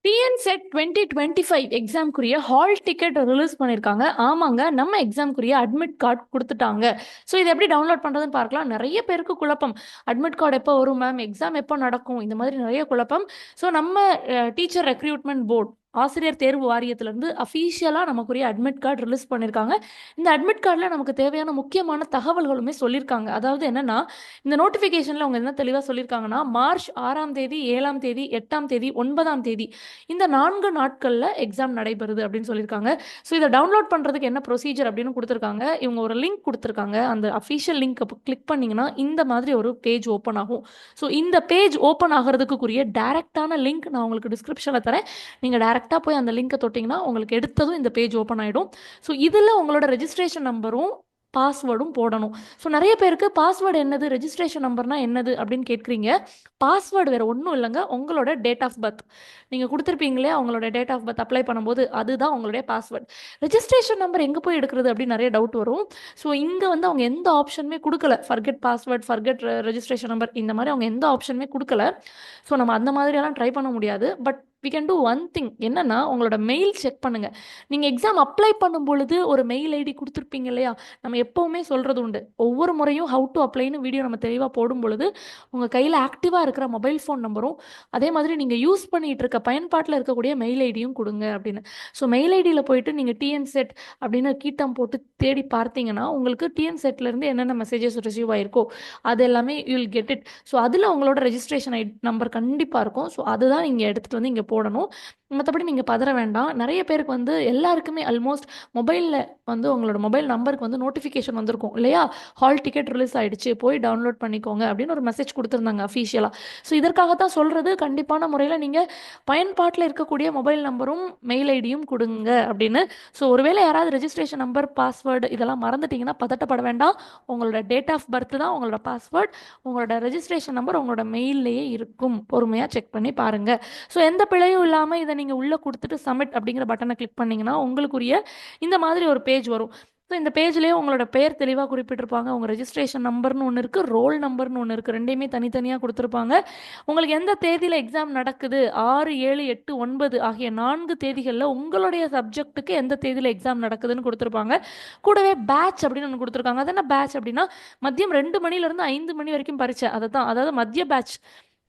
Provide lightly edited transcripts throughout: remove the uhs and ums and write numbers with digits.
TN SET 2025 எக்ஸாம்க்குரிய hall ticket release பண்ணியிருக்காங்க. ஆமாங்க, நம்ம எக்ஸாம்க்குரிய அட்மிட் கார்டு குடுத்துட்டாங்க. ஸோ இத எப்படி டவுன்லோட் பண்றதுன்னு பார்க்கலாம். நெறைய பேருக்கு குழப்பம். அட்மிட் கார்டு எப்போ வரும் மேம்? எக்ஸாம் எப்போ நடக்கும்? இந்த மாதிரி நெறைய குழப்பம். ஸோ நம்ம டீச்சர் ரெக்ரூட்மெண்ட் போர்ட் ஆசிரியர் தேர்வு வாரியத்திலிருந்து அஃபீஷியலா நமக்குரிய அட்மிட் கார்டு ரிலீஸ் பண்ணியிருக்காங்க. இந்த அட்மிட் கார்டுல நமக்கு தேவையான முக்கியமான தகவல்களுமே சொல்லியிருக்காங்க. அதாவது என்னன்னா, இந்த நோட்டிஃபிகேஷன்ல அவங்க என்ன தெளிவா சொல்லியிருக்காங்கன்னா, மார்ச் 6ஆம் தேதி, 7ஆம் தேதி, 8ஆம் தேதி, 9ஆம் தேதி இந்த 4 நாட்கள்ல எக்ஸாம் நடைபெறுது அப்படின்னு சொல்லியிருக்காங்க. ஸோ இதை டவுன்லோட் பண்றதுக்கு என்ன ப்ரொசீஜர் அப்படின்னு கொடுத்துருக்காங்க. இவங்க ஒரு லிங்க் கொடுத்துருக்காங்க. அந்த அஃபீஷியல் லிங்க் கிளிக் பண்ணீங்கன்னா இந்த மாதிரி ஒரு பேஜ் ஓப்பன் ஆகும். ஸோ இந்த பேஜ் ஓப்பன் ஆகிறதுக்குரிய டைரக்டான லிங்க் நான் உங்களுக்கு டிஸ்கிரிப்ஷனில் தரேன். நீங்கள் டைரெக்டாக போய் அந்த லிங்கை தொட்டிங்கன்னா உங்களுக்கு எடுத்ததும் இந்த பேஜ் ஓப்பன் ஆகிடும். ஸோ இதில் உங்களோட ரெஜிஸ்ட்ரேஷன் நம்பரும் பாஸ்வேர்டும் போடணும். ஸோ நிறைய பேருக்கு பாஸ்வேர்டு என்னது, ரெஜிஸ்ட்ரேஷன் நம்பர்னா என்னது அப்படின்னு கேட்குறீங்க. பாஸ்வேர்டு வேறு ஒன்றும் இல்லைங்க, உங்களோட டேட் ஆஃப் பர்த் நீங்கள் கொடுத்துருப்பீங்களே, அவங்களோட டேட் ஆஃப் பர்த் அப்ளை பண்ணும்போது அதுதான் உங்களுடைய பாஸ்வேர்ட். ரெஜிஸ்ட்ரேஷன் நம்பர் எங்கே போய் எடுக்கிறது அப்படின்னு நிறைய டவுட் வரும். ஸோ இங்கே வந்து அவங்க எந்த ஆப்ஷனுமே கொடுக்கல. Forget password, forget registration number, இந்த மாதிரி அவங்க எந்த ஆப்ஷனுமே கொடுக்கல. ஸோ நம்ம அந்த மாதிரியெல்லாம் ட்ரை பண்ண முடியாது. But we can do one thing. என்னன்னா, உங்களோட மெயில் செக் பண்ணுங்க. நீங்கள் எக்ஸாம் அப்ளை பண்ணும் பொழுது ஒரு மெயில் ஐடி கொடுத்துருப்பீங்க இல்லையா? நம்ம எப்போவுமே சொல்கிறது உண்டு, ஒவ்வொரு முறையும் ஹவு டு அப்ளைன்னு வீடியோ நம்ம தெளிவாக போடும் பொழுது உங்கள் கையில் ஆக்டிவாக இருக்கிற மொபைல் ஃபோன் நம்பரும் அதே மாதிரி நீங்கள் யூஸ் பண்ணிட்டு இருக்க பயன்பாட்டில் இருக்கக்கூடிய மெயில் ஐடியும் கொடுங்க அப்படின்னு. ஸோ மெயில் ஐடியில் போயிட்டு நீங்கள் டிஎன் செட் அப்படின்னு கீட்டம் போட்டு தேடி பார்த்தீங்கன்னா உங்களுக்கு டிஎன் செட்லேருந்து என்னென்ன மெசேஜஸ் ரிசீவ் ஆயிருக்கோ அது எல்லாமே you will get it. So அதில் உங்களோட ரெஜிஸ்ட்ரேஷன் நம்பர் கண்டிப்பாக இருக்கும். ஸோ அதுதான் நீங்கள் எடுத்துகிட்டு வந்து இங்கே போடணும். மற்றபடி நீங்கள் பதற வேண்டாம். நிறைய பேருக்கு வந்து எல்லாருக்குமே ஆல்மோஸ்ட் மொபைலில் வந்து உங்களோட மொபைல் நம்பருக்கு வந்து நோட்டிஃபிகேஷன் வந்திருக்கும் இல்லையா? ஹால் டிக்கெட் ரிலீஸ் ஆயிடுச்சு, போய் டவுன்லோட் பண்ணிக்கோங்க அப்படின்னு ஒரு மெசேஜ் கொடுத்துருந்தாங்க அஃபீஷியலாக. ஸோ இதற்காகத்தான் சொல்கிறது, கண்டிப்பான முறையில் நீங்கள் பயன்பாட்டில் இருக்கக்கூடிய மொபைல் நம்பரும் மெயில் ஐடியும் கொடுங்க அப்படின்னு. ஸோ ஒருவேளை யாராவது ரெஜிஸ்ட்ரேஷன் நம்பர், பாஸ்வேர்டு இதெல்லாம் மறந்துட்டீங்கன்னா பதட்டப்பட வேண்டாம். உங்களோட டேட் ஆஃப் பர்த் தான் உங்களோட பாஸ்வேர்ட். உங்களோட ரெஜிஸ்ட்ரேஷன் நம்பர் உங்களோட மெயில்லையே இருக்கும். பொறுமையாக செக் பண்ணி பாருங்கள். ஸோ எந்த பிழையும் இல்லாமல் இதை நீங்கள் உள்ளே கொடுத்துட்டு சப்மிட் அப்படிங்கிற பட்டனை கிளிக் பண்ணிங்கன்னா உங்களுக்குரிய இந்த மாதிரி ஒரு பேஜ் வரும். ஸோ இந்த பேஜ்லேயே உங்களோட பேர் தெளிவாக குறிப்பிட்டிருப்பாங்க. உங்கள் ரெஜிஸ்ட்ரேஷன் நம்பர்னு ஒன்று இருக்குது, ரோல் நம்பர்னு ஒன்று இருக்குது. ரெண்டையுமே தனித்தனியாக கொடுத்துருப்பாங்க. உங்களுக்கு எந்த தேதியில் எக்ஸாம் நடக்குது, 6, 7, 8, 9 ஆகிய 4 தேதிகளில் உங்களுடைய சப்ஜெக்ட்டுக்கு எந்த தேதியில் எக்ஸாம் நடக்குதுன்னு கொடுத்துருப்பாங்க. கூடவே பேட்ச் அப்படின்னு ஒன்று கொடுத்துருக்காங்க. அது என்ன பேட்ச் அப்படின்னா, மதியம் 2 மணிலேருந்து 5 மணி வரைக்கும் பரீட்சை. அதை தான், அதாவது மதிய பேட்ச்.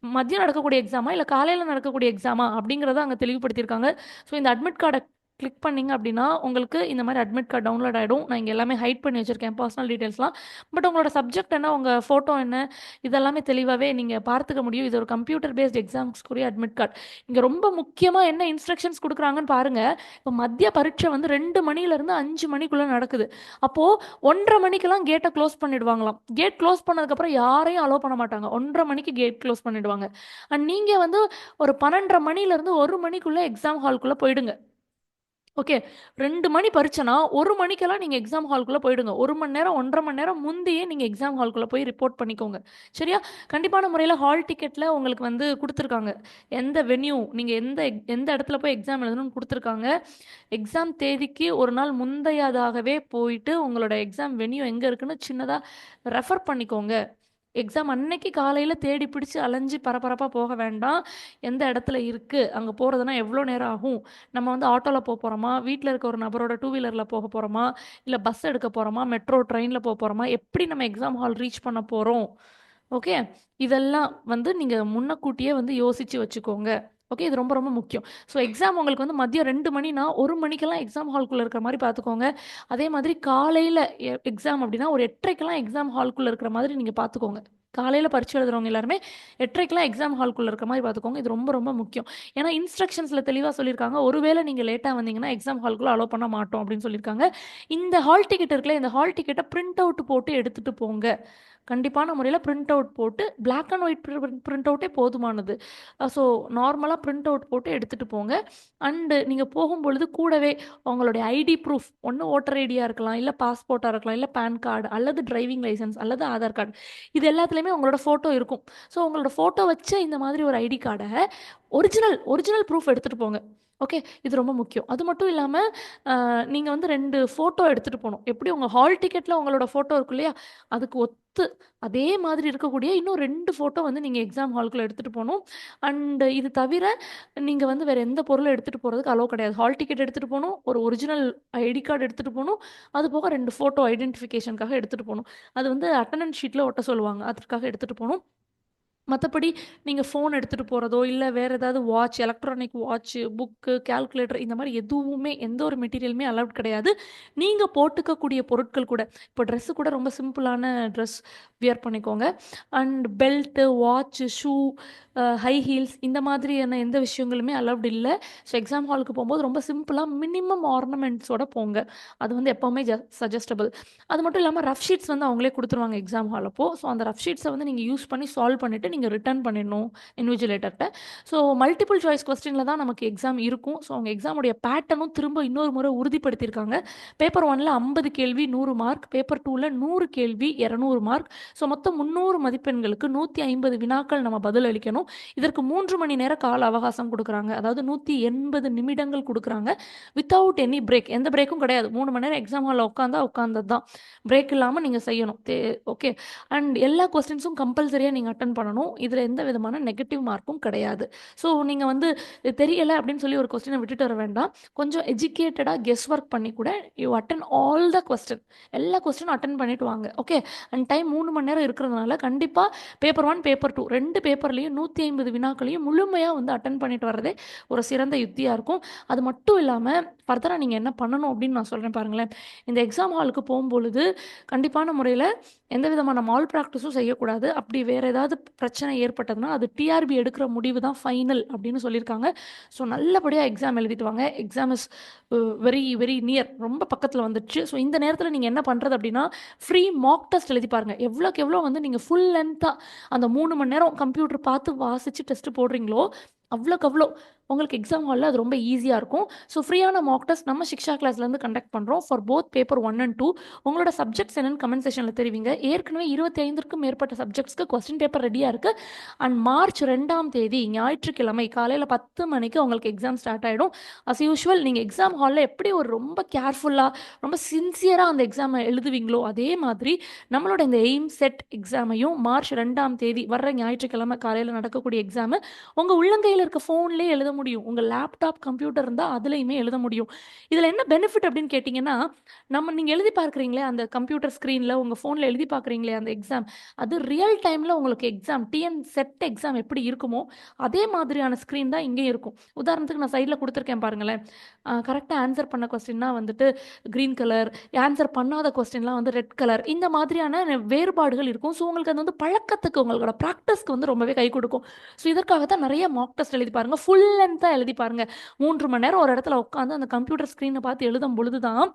மதியம் நடக்கக்கூடிய எக்ஸாமா இல்லை காலையில் நடக்கக்கூடிய எக்ஸாமா அப்படிங்கிறத அங்கே தெளிவுபடுத்தியிருக்காங்க. ஸோ இந்த அட்மிட் கார்டை கிளிக் பண்ணிங்க அப்படின்னா உங்களுக்கு இந்த மாதிரி அட்மிட் கார்டு டவுன்லோட் ஆகிடும். நான் இங்கே எல்லாமே ஹைட் பண்ணி வச்சுருக்கேன் பர்சனல் டீட்டெயில்ஸ்லாம். பட் உங்களோட சப்ஜெக்ட் என்ன, உங்கள் ஃபோட்டோ என்ன, இதெல்லாமே தெளிவாகவே நீங்கள் பார்த்துக்க முடியும். இது ஒரு கம்ப்யூட்டர் பேஸ்ட் எக்ஸாம்ஸ்க்குரிய அட்மிட் கார்டு. இங்கே ரொம்ப முக்கியமாக என்ன இன்ஸ்ட்ரக்ஷன்ஸ் கொடுக்குறாங்கன்னு பாருங்கள். இப்போ மத்திய பரீட்சை வந்து 2 மணிலேருந்து 5 மணிக்குள்ளே நடக்குது. அப்போது 1:30 மணிக்கெல்லாம் கேட்டை க்ளோஸ் பண்ணிடுவாங்களாம். கேட் க்ளோஸ் பண்ணதுக்கப்புறம் யாரையும் அலோவ் பண்ண மாட்டாங்க. 1:30 மணிக்கு கேட் க்ளோஸ் பண்ணிடுவாங்க. அண்ட் நீங்கள் வந்து ஒரு 12:30 மணிலேருந்து 1 மணிக்குள்ளே எக்ஸாம் ஹால்குள்ளே போயிடுங்க. ஓகே, 2 மணி பரீட்சைனா 1 மணிக்கெல்லாம் நீங்கள் எக்ஸாம் ஹால்குள்ளே போயிடுங்க. 1 மணி நேரம் 1:30 மணி நேரம் முந்தையே நீங்கள் எக்ஸாம் ஹால்குள்ளே போய் ரிப்போர்ட் பண்ணிக்கோங்க. சரியா? கண்டிப்பான முறையில் ஹால் டிக்கெட்டில் உங்களுக்கு வந்து கொடுத்துருக்காங்க. எந்த வென்யூ நீங்கள் எந்த எந்த இடத்துல போய் எக்ஸாம் எழுதணும்னு கொடுத்துருக்காங்க. எக்ஸாம் தேதிக்கு ஒரு நாள் முந்தையதாகவே போயிட்டு உங்களோட எக்ஸாம் வென்யூ எங்கே இருக்குன்னு சின்னதாக ரெஃபர் பண்ணிக்கோங்க. எக்ஸாம் அன்னைக்கு காலையில் தேடி பிடிச்சி அலைஞ்சு பரபரப்பாக போக வேண்டாம். எந்த இடத்துல இருக்குது, அங்கே போகிறதுனா எவ்வளோ நேரம் ஆகும், நம்ம வந்து ஆட்டோவில் போக போகிறோமா, வீட்டில் இருக்க ஒரு நபரோட 2 வீலரில் போக போகிறோமா, இல்லை பஸ் எடுக்க போகிறோமா, மெட்ரோ ட்ரெயினில் போக போகிறோமா, எப்படி நம்ம எக்ஸாம் ஹால் ரீச் பண்ண போகிறோம். ஓகே, இதெல்லாம் வந்து நீங்கள் முன்னக்கூட்டியே வந்து யோசித்து வச்சுக்கோங்க. ஓகே, இது ரொம்ப ரொம்ப முக்கியம். ஸோ எக்ஸாம் உங்களுக்கு வந்து மதியம் 2 மணினா 1 மணிக்கெல்லாம் எக்ஸாம் ஹால்குள்ளே இருக்கிற மாதிரி பார்த்துக்கோங்க. அதே மாதிரி காலையில் எக்ஸாம் அப்படின்னா ஒரு 8:30க்கெல்லாம் எக்ஸாம் ஹால்குள்ளே இருக்கிற மாதிரி நீங்கள் பார்த்துக்கோங்க. காலையில் பரீட்சை எழுதுறவங்க எல்லாருமே 8:30க்கெல்லாம் எக்ஸாம் ஹால்குள்ளே இருக்கிற மாதிரி பார்த்துக்கோங்க. இது ரொம்ப ரொம்ப முக்கியம். ஏன்னா இன்ஸ்ட்ரக்ஷன்ஸில் தெளிவாக சொல்லியிருக்காங்க, ஒருவேளை நீங்கள் லேட்டாக வந்தீங்கன்னா எக்ஸாம் ஹால்குள்ளே அலோவ் பண்ண மாட்டோம் அப்படின்னு சொல்லியிருக்காங்க. இந்த ஹால் டிக்கெட் இருக்குல்ல, இந்த ஹால் டிக்கெட்டை பிரிண்ட் அவுட் போட்டு எடுத்துகிட்டு போங்க. கண்டிப்பான முறையில் பிரிண்ட் அவுட் போட்டு, பிளாக் அண்ட் ஒயிட் பிரிண்ட் அவுட்டே போதுமானது. ஸோ நார்மலாக பிரிண்ட் அவுட் போட்டு எடுத்துகிட்டு போங்க. அண்டு நீங்கள் போகும்பொழுது கூடவே உங்களுடைய ஐடி ப்ரூஃப், ஒன்று ஓட்டர் ஐடியாக இருக்கலாம், இல்லை பாஸ்போர்ட்டாக இருக்கலாம், இல்லை பேன் கார்டு அல்லது டிரைவிங் லைசன்ஸ் அல்லது ஆதார் கார்டு, இது எல்லாத்துலேயுமே உங்களோட ஃபோட்டோ இருக்கும். ஸோ உங்களோட ஃபோட்டோ வச்ச இந்த மாதிரி ஒரு ஐடி கார்டை ஒரிஜினல் ஒரிஜினல் ப்ரூஃப் எடுத்துகிட்டு போங்க. ஓகே, இது ரொம்ப முக்கியம். அது மட்டும் இல்லாமல் நீங்கள் வந்து 2 ஃபோட்டோ எடுத்துகிட்டு போகணும். எப்படி உங்கள் ஹால் டிக்கெட்டில் உங்களோட ஃபோட்டோ இருக்கும் இல்லையா, அதுக்கு ஒத்து அதே மாதிரி இருக்கக்கூடிய இன்னும் 2 ஃபோட்டோ வந்து நீங்கள் எக்ஸாம் ஹாலுக்குள்ளே எடுத்துகிட்டு போகணும். அண்ட் இது தவிர நீங்கள் வந்து வேறு எந்த பொருளும் எடுத்துகிட்டு போகிறதுக்கு அலோவ் கிடையாது. ஹால் டிக்கெட் எடுத்துகிட்டு போகணும், ஒரு ஒரிஜினல் ஐடி கார்டு எடுத்துகிட்டு போகணும், அது போக 2 ஃபோட்டோ ஐடென்டிஃபிகேஷனுக்காக எடுத்துகிட்டு போகணும். அது வந்து அட்டண்டன்ஸ் ஷீட்டில் ஒட்ட சொல்லுவாங்க, அதற்காக எடுத்துகிட்டு போகணும். மற்றபடி நீங்கள் ஃபோன் எடுத்துகிட்டு போகிறதோ இல்லை வேறு ஏதாவது watch, electronic watch, book, calculator இந்த மாதிரி எதுவுமே எந்த ஒரு மெட்டீரியலுமே அலவுட் கிடையாது. நீங்கள் போட்டுக்கக்கூடிய பொருட்கள் கூட, இப்போ ட்ரெஸ்ஸு கூட ரொம்ப சிம்பிளான ட்ரெஸ் வியர் பண்ணிக்கோங்க. And belt, watch, shoe, high heels இந்த மாதிரியான எந்த விஷயங்களுமே அலவுட் இல்லை. ஸோ எக்ஸாம் ஹாலுக்கு போகும்போது ரொம்ப சிம்பிளாக மினிமம் ஆர்னமெண்ட்ஸோட போங்க. அது வந்து எப்போவுமே சஜஸ்டபிள். அது மட்டும் இல்லாமல் ரஃப் ஷீட்ஸ் வந்து அவங்களே கொடுத்துருவாங்க எக்ஸாம் ஹால் அப்போ. ஸோ அந்த ரஃப் ஷீட்ஸை வந்து நீங்கள் யூஸ் பண்ணி சால்வ் பண்ணிவிட்டு நீங்கள் ரிட்டர்ன் பண்ணிடணும் இன்விஜிலேட்டர்கிட்ட. ஸோ மல்டிபிள் சாய்ஸ் கொஸ்டினில் தான் நமக்கு எக்ஸாம் இருக்கும். ஸோ அவங்க எக்ஸாமுடைய பேட்டர்னும் திரும்ப இன்னொரு முறை உறுதிப்படுத்தியிருக்காங்க. பேப்பர் 1ல் 50 கேள்வி 100 மார்க், பேப்பர் 2ல் 100 கேள்வி 200 மார்க். ஸோ மொத்தம் 300 மதிப்பெண்களுக்கு 150 வினாக்கள் நம்ம பதில் அளிக்கணும். இதற்கு 3 மணி நேர கால அவகாசம் கொடுக்குறாங்க. அதாவது 180 நிமிடங்கள் கொடுக்குறாங்க. வித்தவுட் எனி பிரேக், எந்த பிரேக்கும் கிடையாது. 3 மணி நேரம் எக்ஸாம் ஹாலில் உட்காந்தது தான். பிரேக் இல்லாமல் நீங்கள் செய்யணும். ஓகே. அண்ட் எல்லா கொஸ்டின்ஸும் கம்பல்சரியாக நீங்கள் அட்டன் பண்ணணும். இதில் எந்த விதமான நெகட்டிவ் மார்க்கும் கிடையாது. ஸோ நீங்கள் வந்து தெரியலை அப்படின்னு சொல்லி ஒரு கொஸ்டினை விட்டுட்டு வர வேண்டாம். கொஞ்சம் எஜுகேட்டடாக கெஸ் ஒர்க் பண்ணி கூட you attend all the question, எல்லா கொஸ்டினும் அட்டன் பண்ணிட்டு வாங்க. ஓகே. அண்ட் டைம் 3 மணி நேரம் இருக்கிறதுனால கண்டிப்பாக பேப்பர் 1 பேப்பர் 2 2 பேப்பர்லேயும் 150 வினாக்களையும் முழுமையாக வந்து அட்டன் பண்ணிட்டு வர்றதே ஒரு சிறந்த யுக்தியாக இருக்கும். அது மட்டும் இல்லாமல் ஃபர்தராக நீங்கள் என்ன பண்ணணும் அப்படின்னு நான் சொல்கிறேன் பாருங்களேன். இந்த எக்ஸாம் ஹாலுக்கு போகும்பொழுது கண்டிப்பான முறையில் எந்த விதமான மால் ப்ராக்டிஸும் செய்யக்கூடாது. அப்படி வேறு ஏதாவது பிரச்சனை ஏற்பட்டதுன்னா அது டிஆர்பி எடுக்கிற முடிவு தான் ஃபைனல் அப்படின்னு சொல்லியிருக்காங்க. ஸோ நல்லபடியாக எக்ஸாம் எழுதிட்டு வாங்க. Exam is very very near, ரொம்ப பக்கத்தில் வந்துடுச்சு. ஸோ இந்த நேரத்தில் நீங்கள் என்ன பண்ணுறது அப்படின்னா, ஃப்ரீ மாக் டெஸ்ட் எழுதி பாருங்கள். எவ்வளோக்கு எவ்வளோ வந்து நீங்கள் ஃபுல் லென்த்தாக அந்த 3 மணி நேரம் கம்ப்யூட்டர் பார்த்து வாசித்து டெஸ்ட்டு போடுறீங்களோ அவ்வளோக்கு அவ்வளோ உங்களுக்கு எக்ஸாம் ஹாலில் அது ரொம்ப ஈஸியாக இருக்கும். ஸோ ஃப்ரீயான மாக் டெஸ்ட் நம்ம சிக்ஷா கிளாஸ்லேருந்து கண்டக்ட் பண்ணுறோம் ஃபார் போத் பேப்பர் 1 and 2. உங்களோட சப்ஜெக்ட்ஸ் என்னென்னு கமெண்ட் செக்ஷனில் தெரிவிங்க. ஏற்கனவே 25க்கும் மேற்பட்ட சப்ஜெக்ட்ஸ்க்கு கொஸ்டின் பேப்பர் ரெடியாக இருக்குது. அண்ட் மார்ச் 2ஆம் தேதி ஞாயிற்றுக்கிழமை காலையில் 10 மணிக்கு உங்களுக்கு எக்ஸாம் ஸ்டார்ட் ஆகிடும். அஸ் யூஷுவல் நீங்கள் எக்ஸாம் ஹாலில் எப்படி ஒரு ரொம்ப கேர்ஃபுல்லாக ரொம்ப சின்சியராக அந்த எக்ஸாமை எழுதுவீங்களோ அதே மாதிரி நம்மளோட இந்த எய்ம் செட் எக்ஸாமையும் மார்ச் 2ஆம் தேதி வர்ற ஞாயிற்றுக்கிழமை காலையில் நடக்கக்கூடிய எக்ஸாமு உங்கள் உள்ளங்கையில் இருக்க ஃபோன்லேயே எழுத முடியும். உங்கள் லேப்டாப் கம்ப்யூட்டர் இருந்தால் அதுலேயுமே எழுத முடியும். இதில் என்ன பெனிஃபிட் அப்படின்னு கேட்டிங்கன்னா, நீங்கள் எழுதி பார்க்குறீங்களே அந்த கம்ப்யூட்டர் ஸ்க்ரீனில் உங்கள் ஃபோனில் எழுதி பார்க்குறீங்களே அந்த எக்ஸாம், அது ரியல் டைமில் உங்களுக்கு எக்ஸாம் டிஎன் செட் எக்ஸாம் எப்படி இருக்குமோ அதே மாதிரியான ஸ்க்ரீன் தான் இங்கேயும் இருக்கும். உதாரணத்துக்கு நான் சைடில் கொடுத்துருக்கேன் பாருங்களேன். கரெக்டாக ஆன்சர் பண்ண கொஸ்டின்னா வந்துட்டு க்ரீன் கலர், ஆன்சர் பண்ணாத கொஸ்டின்லாம் வந்து ரெட் கலர், இந்த மாதிரியான வேறுபாடுகள் இருக்கும். ஸோ உங்களுக்கு அது வந்து பழக்கத்துக்கு உங்களோட ப்ராக்டிஸ்க்கு வந்து ரொம்பவே கை கொடுக்கும். ஸோ இதற்காக தான் நிறைய மாக் டெஸ்ட் எழுதி பாருங்கள். ஃபுல் லென்த்தாக எழுதி பாருங்கள். 3 மணி நேரம் ஒரு இடத்துல உட்காந்து அந்த கம்ப்யூட்டர் ஸ்க்ரீனை பார்த்து எழுதும் பொழுது தான்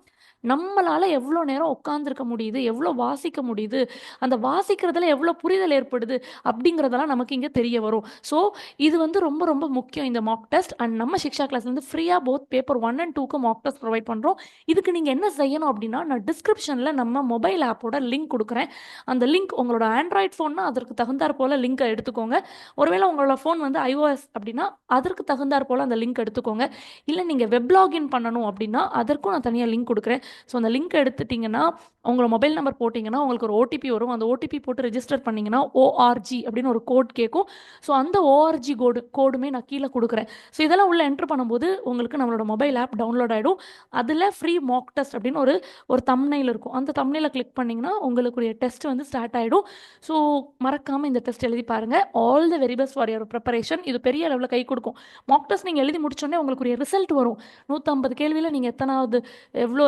நம்மளால் எவ்வளோ நேரம் உட்காந்துருக்க முடியுது, எவ்வளோ வாசிக்க முடியுது, அந்த வாசிக்கிறதுல எவ்வளோ புரிதல் ஏற்படுது அப்படிங்கிறதெல்லாம் நமக்கு இங்கே தெரிய வரும். ஸோ இது வந்து ரொம்ப ரொம்ப முக்கியம் இந்த மாக் டெஸ்ட். அண்ட் நம்ம சிக்ஷா கிளாஸ்லேருந்து ஃப்ரீயாக போத் பேப்பர் 1 and 2க்கு மாக் டெஸ்ட் ப்ரொவைட் பண்ணுறோம். இதுக்கு நீங்கள் என்ன செய்யணும் அப்படின்னா, நான் டிஸ்கிரிப்ஷனில் நம்ம மொபைல் ஆப்போட லிங்க் கொடுக்குறேன். அந்த லிங்க் உங்களோட ஆண்ட்ராய்ட் ஃபோன்னா அதற்கு தகுந்தாற் போல் லிங்க்கை எடுத்துக்கோங்க. ஒருவேளை உங்களோட ஃபோன் வந்து iOS அப்படின்னா அதற்கு தகுந்தாற் போல் அந்த லிங்க் எடுத்துக்கோங்க. இல்லை நீங்கள் வெப் லாகின் பண்ணணும் அப்படின்னா அதற்கும் நான் தனியாக லிங்க் கொடுக்குறேன். ஸோ அந்த லிங்க் எடுத்துட்டிங்கன்னா உங்களோட மொபைல் நம்பர் போட்டிங்கன்னா உங்களுக்கு ஒரு ஓடிபி வரும். அந்த ஓடிபி போட்டு ரெஜிஸ்டர் பண்ணிங்கன்னா ஓஆர்ஜி அப்படின்னு ஒரு கோட் கேட்கும். ஸோ அந்த ஓஆர்ஜி கோடுமே நான் கீழே கொடுக்குறேன். ஸோ இதெல்லாம் உள்ள என்ட்ரு பண்ணும்போது உங்களுக்கு நம்மளோட மொபைல் ஆப் டவுன்லோட் ஆகிடும். அதில் ஃப்ரீ மாக் டெஸ்ட் அப்படின்னு ஒரு தம்ப்நெயில் இருக்கும். அந்த தம்ப்நெயிலை கிளிக் பண்ணிங்கன்னா உங்களுக்குரிய டெஸ்ட் வந்து ஸ்டார்ட் ஆகிடும். ஸோ மறக்காமல் இந்த டெஸ்ட் எழுதி பாருங்கள். All the very best for your preparation. இது பெரிய அளவில் கை கொடுக்கும். மாக் டெஸ்ட் நீங்கள் எழுதி முடிச்சோடனே உங்களுக்குரிய ரிசல்ட் வரும். 150 கேள்வியில் நீங்கள்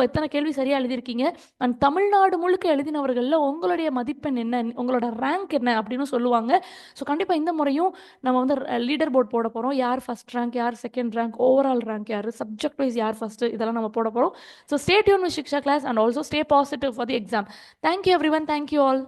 எத்தனை கேள்வி சரியாக எழுதியிருக்கீங்க, அண்ட் தமிழ்நாடு முழுக்க எழுதினவர்களில் உங்களுடைய மதிப்பெண் என்ன, உங்களோட ரேங்க் என்ன அப்படின்னு சொல்லுவாங்க. ஸோ கண்டிப்பாக இந்த முறையும் நம்ம வந்து லீடர் போர்ட் போட போகிறோம். யார் ஃபஸ்ட் ரேங்க், யார் செகண்ட் ரேங்க், ஓவரால் ரேங்க் யார், சப்ஜெக்ட் வைஸ் யார் ஃபஸ்ட்டு, இதெல்லாம் நம்ம போட போகிறோம். So stay tuned with Shiksha class and also stay positive for the exam. Thank you everyone. Thank you all.